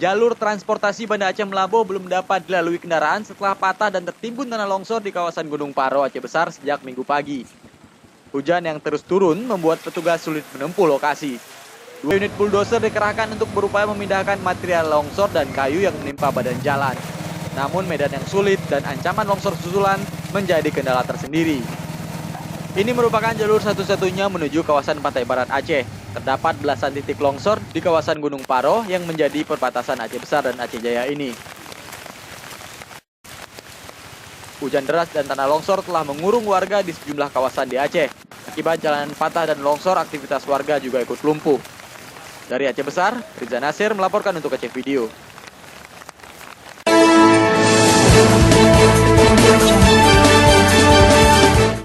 Jalur transportasi Banda Aceh Melabuh belum dapat dilalui kendaraan setelah patah dan tertimbun tanah longsor di kawasan Gunung Paro, Aceh Besar sejak Minggu pagi. Hujan yang terus turun membuat petugas sulit menempuh lokasi. 2 unit bulldozer dikerahkan untuk berupaya memindahkan material longsor dan kayu yang menimpa badan jalan. Namun medan yang sulit dan ancaman longsor susulan menjadi kendala tersendiri. Ini merupakan jalur satu-satunya menuju kawasan Pantai Barat Aceh. Terdapat belasan titik longsor di kawasan Gunung Paro yang menjadi perbatasan Aceh Besar dan Aceh Jaya ini. Hujan deras dan tanah longsor telah mengurung warga di sejumlah kawasan di Aceh. Akibat jalanan patah dan longsor, aktivitas warga juga ikut lumpuh. Dari Aceh Besar, Riza Nasir melaporkan untuk Aceh Video.